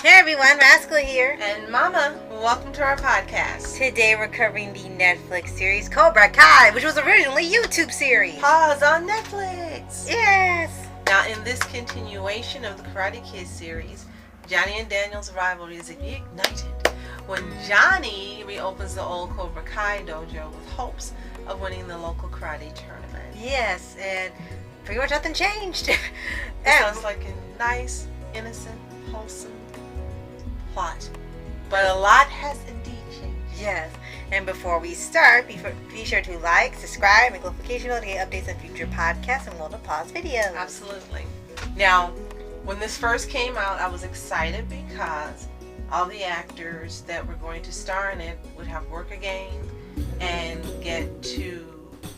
Hey everyone, Rascal here. And Mama, welcome to our podcast. Today we're covering the Netflix series Cobra Kai, which was originally a YouTube series. Paws on Netflix. Yes. Now in this continuation of the Karate Kid series, Johnny and Daniel's rivalry is reignited when Johnny reopens the old Cobra Kai Dojo with hopes of winning the local karate tournament. Yes, and pretty much nothing changed. It sounds like a nice, innocent, wholesome plot. But a lot has indeed changed. Yes, and before we start, be sure to like, subscribe, and notification bell to get updates on future podcasts and World of Paws videos. Absolutely. Now, when this first came out, I was excited because all the actors that were going to star in it would have work again and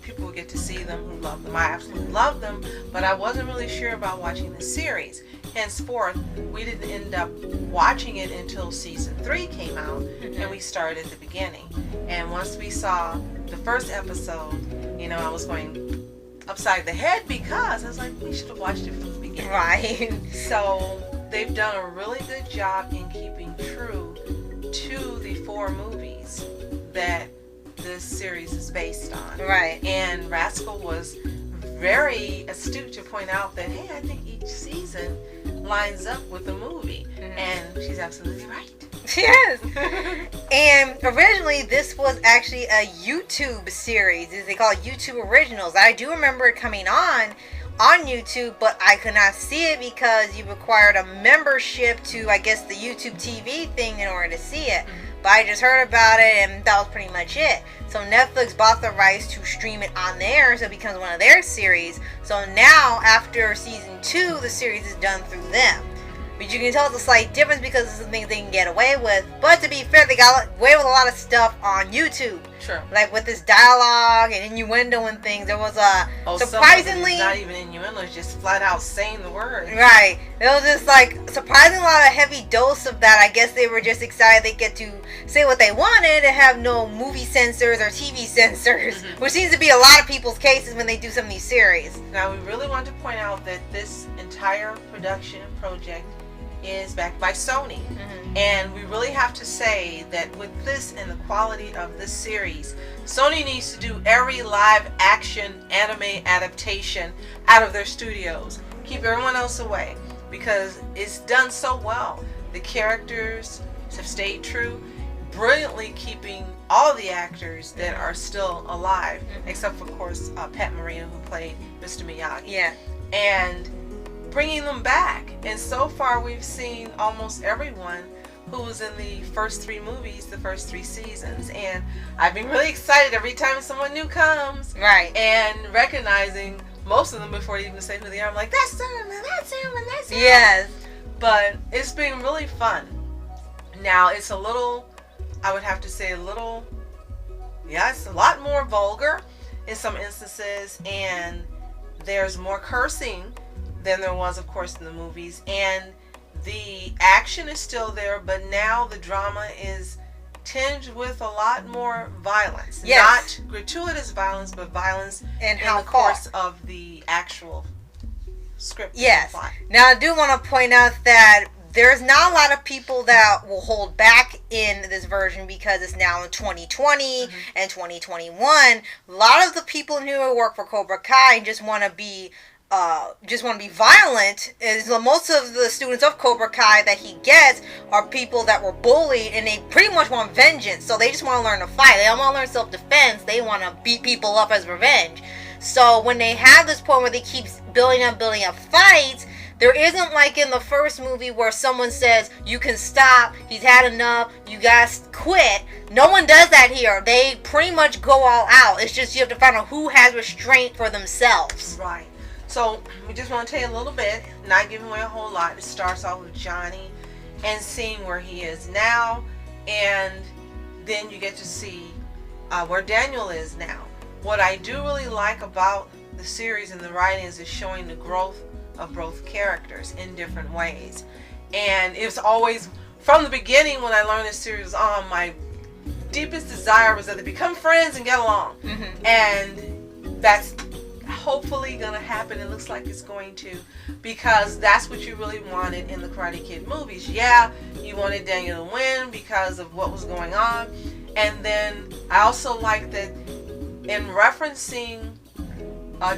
people would get to see them who love them. I absolutely love them, but I wasn't really sure about watching the series. Henceforth, we didn't end up watching it until season 3 came out, and we started at the beginning. And once we saw the first episode, I was going upside the head because I was like, we should have watched it from the beginning. Right. So they've done a really good job in keeping true to the 4 movies that this series is based on. Right. And Rascal was very astute to point out that, hey, I think each season lines up with the movie. Mm-hmm. And she's absolutely right. Yes. And originally this was actually a YouTube series. They call it YouTube Originals. I do remember it coming on YouTube, but I could not see it because you required a membership to, I guess, the YouTube TV thing in order to see it. Mm-hmm. But I just heard about it and that was pretty much it. So Netflix bought the rights to stream it on there, so it becomes one of their series. So now, after season 2, the series is done through them. But you can tell it's a slight difference because it's some things they can get away with. But to be fair, they got away with a lot of stuff on YouTube. Sure. Like with this dialogue and innuendo and things. There was a surprisingly... Some of it is not even innuendo, it's just flat out saying the word. Right. There was just surprisingly a lot of heavy dose of that. I guess they were just excited they get to say what they wanted and have no movie censors or TV censors. Mm-hmm. Which seems to be a lot of people's cases when they do some of these series. Now we really want to point out that this entire production project is backed by Sony. Mm-hmm. And we really have to say that with this and the quality of this series, Sony needs to do every live action anime adaptation out of their studios. Keep everyone else away because it's done so well. The characters have stayed true, brilliantly keeping all the actors that are still alive, except for, of course, Pat Morita, who played Mr. Miyagi. Yeah. And bringing them back. And so far we've seen almost everyone who was in the first 3 movies, the first 3 seasons. And I've been really excited every time someone new comes. Right. And recognizing most of them before they even say who they are. I'm like, that's him, and that's him, and that's him. Yes. But it's been really fun. Now, it's a little, I would have to say it's a lot more vulgar in some instances. And there's more cursing than there was, of course, in the movies. And the action is still there, but now the drama is tinged with a lot more violence. Yes. Not gratuitous violence, but violence and in the course of the actual script. Yes. Now, I do want to point out that there's not a lot of people that will hold back in this version because it's now in 2020 and 2021. A lot of the people who work for Cobra Kai just want to be violent. Is most of the students of Cobra Kai that he gets are people that were bullied and they pretty much want vengeance. So they just want to learn to fight. They don't want to learn self-defense. They want to beat people up as revenge. So when they have this point where they keep building up fights, there isn't like in the first movie where someone says, you can stop, he's had enough, you guys quit. No one does that here. They pretty much go all out. It's just you have to find out who has restraint for themselves. Right. So we just want to tell you a little bit, not giving away a whole lot. It starts off with Johnny and seeing where he is now, and then you get to see where Daniel is now. What I do really like about the series and the writings is showing the growth of both characters in different ways. And it's always, from the beginning when I learned this series on, my deepest desire was that they become friends and get along. Mm-hmm. And that's hopefully going to happen. It looks like it's going to, because that's what you really wanted in the Karate Kid movies. Yeah, you wanted Daniel to win because of what was going on. And then I also like that in referencing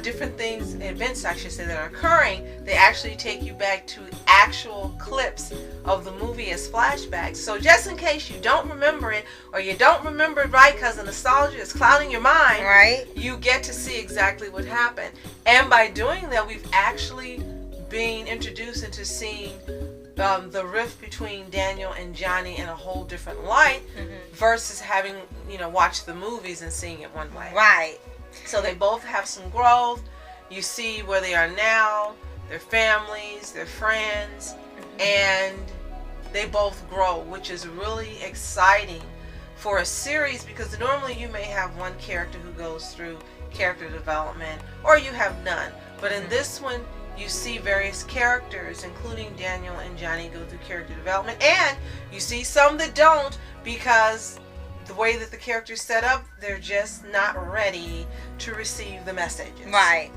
different things, events I should say, that are occurring, they actually take you back to actual clips of the movie as flashbacks. So just in case you don't remember it, or you don't remember it right because the nostalgia is clouding your mind, right, you get to see exactly what happened. And by doing that, we've actually been introduced into seeing the rift between Daniel and Johnny in a whole different light, versus having, watched the movies and seeing it one way. Right. So they both have some growth. You see where they are now, their families, their friends, and they both grow, which is really exciting for a series, because normally you may have one character who goes through character development, or you have none. But in this one, you see various characters, including Daniel and Johnny, go through character development, and you see some that don't, because the way that the character's set up, they're just not ready to receive the messages. Right.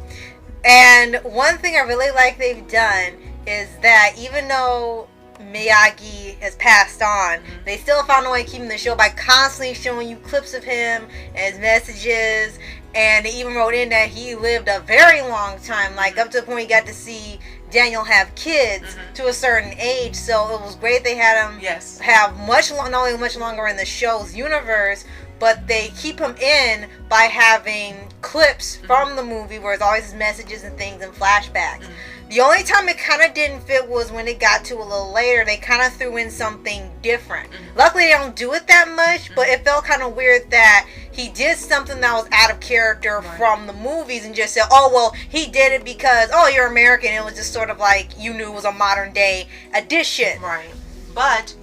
And one thing I really like they've done is that even though Miyagi has passed on, they still found a way of keeping the show by constantly showing you clips of him and his messages. And they even wrote in that he lived a very long time, like up to the point you got to see Daniel have kids to a certain age. So it was great they had him have not only much longer in the show's universe, but they keep him in by having clips from the movie where it's always his messages and things and flashbacks. The only time it kind of didn't fit was when it got to a little later. They kind of threw in something different. Luckily, they don't do it that much, but it felt kind of weird that he did something that was out of character from the movies and just said, oh, well, he did it because, oh, you're American. It was just sort of like you knew it was a modern day addition. Right. But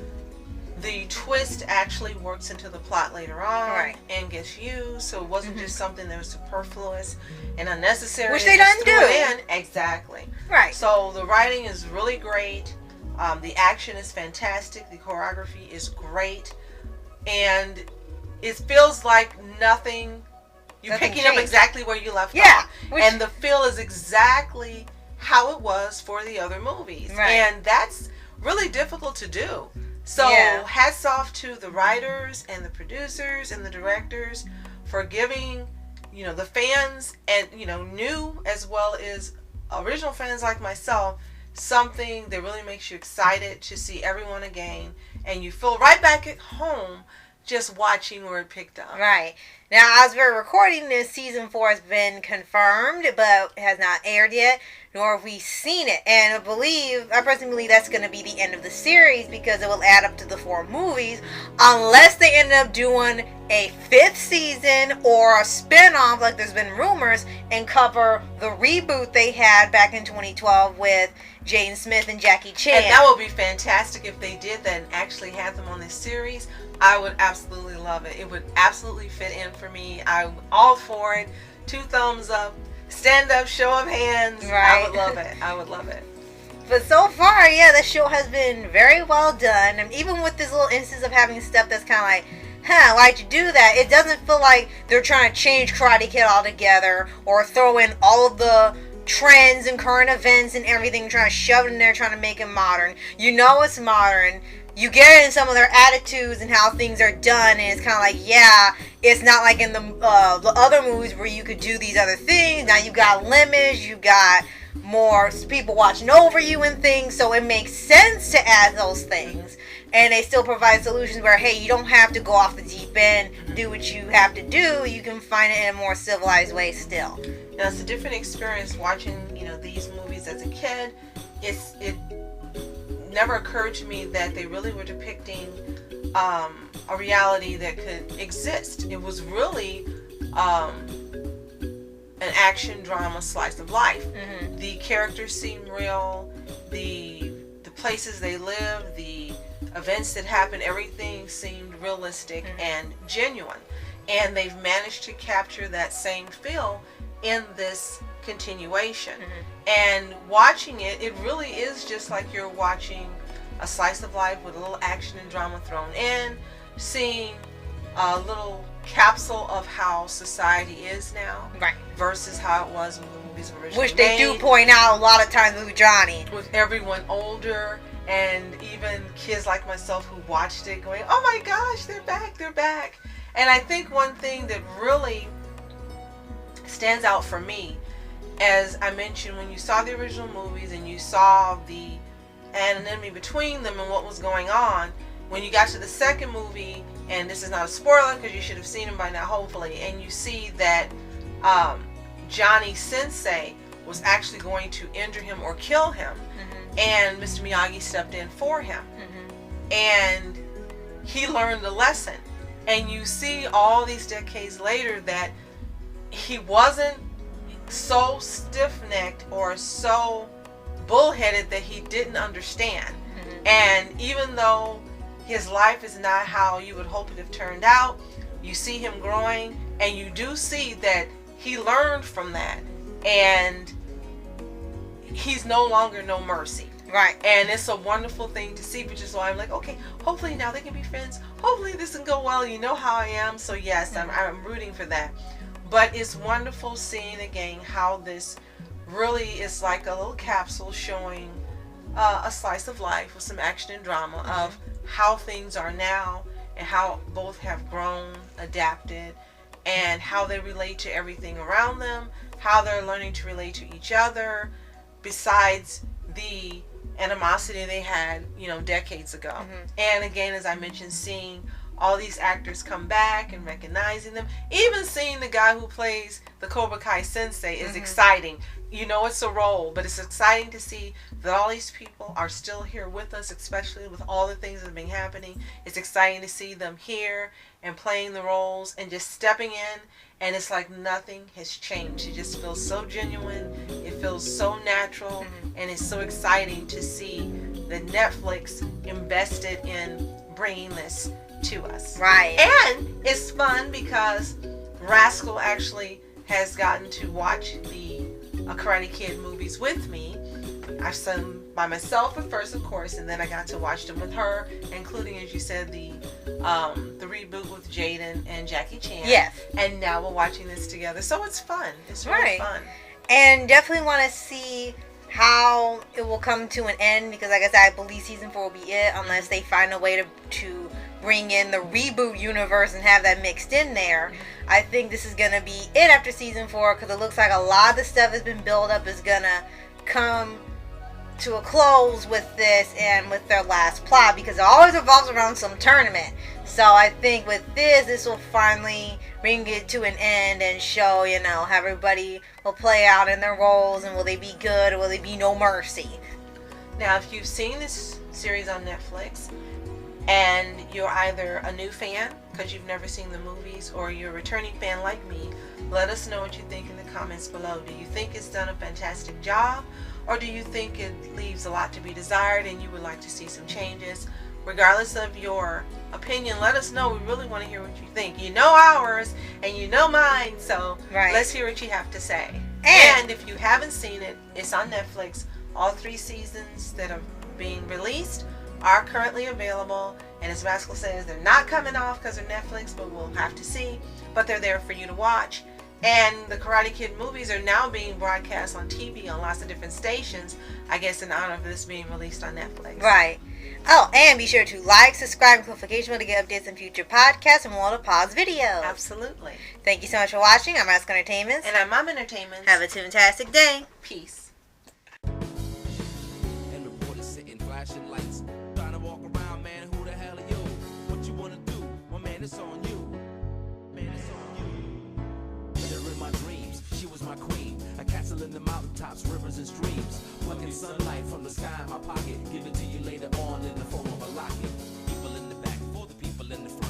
the twist actually works into the plot later on and gets used, so it wasn't just something that was superfluous and unnecessary. Which they didn't do. Exactly. Right. So the writing is really great. The action is fantastic. The choreography is great. And it feels like nothing. You're picking up exactly where you left off. And the feel is exactly how it was for the other movies. Right. And that's really difficult to do. So hats off to the writers and the producers and the directors for giving, the fans and, new as well as original fans like myself, something that really makes you excited to see everyone again. And you feel right back at home just watching where it picked up. Right. Now, as we're recording this, season 4 has been confirmed, but it has not aired yet, nor have we seen it. And I personally believe that's going to be the end of the series, because it will add up to the 4 movies, unless they end up doing a 5th season or a spin-off, like there's been rumors, and cover the reboot they had back in 2012 with Jaden Smith and Jackie Chan. And that would be fantastic if they did that and actually had them on this series. I would absolutely love it. It would absolutely fit in for me. I'm all for it. 2 thumbs up. Stand up, show of hands. Right. I would love it. I would love it. But so far, the show has been very well done. And even with this little instance of having stuff that's kind of like, why'd you do that? It doesn't feel like they're trying to change Karate Kid altogether or throw in all of the trends and current events and everything, trying to shove it in there, trying to make it modern. It's modern. You get it in some of their attitudes and how things are done, and it's kind of like, it's not like in the other movies where you could do these other things. Now you got limits, you got more people watching over you and things, so it makes sense to add those things. And they still provide solutions where, hey, you don't have to go off the deep end, do what you have to do. You can find it in a more civilized way still. Now, it's a different experience watching, these movies as a kid. It never occurred to me that they really were depicting a reality that could exist. It was really an action drama slice of life. The characters seem real. The places they live, the events that happened, everything seemed realistic and genuine. And they've managed to capture that same feel in this continuation. And watching it, it really is just like you're watching a slice of life with a little action and drama thrown in, seeing a little capsule of how society is now versus how it was when we movies were originally Which they do made, point out a lot of times with Johnny. with everyone older, and even kids like myself who watched it going, oh my gosh, they're back, they're back. And I think one thing that really stands out for me, as I mentioned, when you saw the original movies and you saw the anonymity between them and what was going on, when you got to the second movie, and this is not a spoiler because you should have seen him by now hopefully, and you see that Johnny Sensei was actually going to injure him or kill him, and Mr. Miyagi stepped in for him, and he learned the lesson. And you see all these decades later that he wasn't so stiff-necked or so bullheaded that he didn't understand. And even though his life is not how you would hope it have turned out, you see him growing, and you do see that he learned from that, and he's no longer no mercy. Right. And it's a wonderful thing to see, which is why I'm like, okay, hopefully now they can be friends. Hopefully this can go well. You know how I am. So yes, I'm rooting for that. But it's wonderful seeing again how this really is like a little capsule showing a slice of life with some action and drama of how things are now and how both have grown, adapted, and how they relate to everything around them, how they're learning to relate to each other, besides the animosity they had, decades ago. And again, as I mentioned, seeing all these actors come back and recognizing them, even seeing the guy who plays the Cobra Kai Sensei is exciting. It's a role, but it's exciting to see that all these people are still here with us, especially with all the things that have been happening. It's exciting to see them here and playing the roles and just stepping in, and it's like nothing has changed. It just feels so genuine. It feels so natural, and it's so exciting to see that Netflix invested in bringing this to us. Right. And it's fun because Rascal actually has gotten to watch the Karate Kid movies with me. I've seen them by myself at first, of course, and then I got to watch them with her, including, as you said, the reboot with Jaden and Jackie Chan. Yes. And now we're watching this together, so it's fun. It's really fun. And definitely want to see how it will come to an end, because like I said, I believe season 4 will be it, unless they find a way to bring in the reboot universe and have that mixed in there. I think this is going to be it after season 4, because it looks like a lot of the stuff that's been built up is going to come to a close with this and with their last plot, because it always revolves around some tournament. So I think with this will finally bring it to an end and show, how everybody will play out in their roles, and will they be good or will they be no mercy. Now, if you've seen this series on Netflix and you're either a new fan because you've never seen the movies, or you're a returning fan like me, let us know what you think in the comments below. Do you think it's done a fantastic job, or do you think it leaves a lot to be desired and you would like to see some changes? Regardless of your opinion, let us know. We really want to hear what you think. You know ours and you know mine, so let's hear what you have to say. And if you haven't seen it, it's on Netflix. All 3 seasons that are being released are currently available, and as Rascal says, they're not coming off because they're Netflix, but we'll have to see. But they're there for you to watch. And the Karate Kid movies are now being broadcast on TV on lots of different stations, I guess in honor of this being released on Netflix. Right. Oh, and be sure to like, subscribe, and notification to get updates on future podcasts and more of Paws videos. Absolutely. Thank you so much for watching. I'm Rascal Entertainment. And I'm Mom Entertainment. Have a fantastic day. Peace. And reporters sitting flashing lights, trying to walk around, man, who the hell are you? What you wanna do? Well, man, it's on you. Man, it's on you. With her in my dreams, she was my queen. A castle in the mountaintops, rivers and streams. Plucking sunlight from the sky in my pocket. Give it to you later on in the form of a locket. People in the back for the people in the front.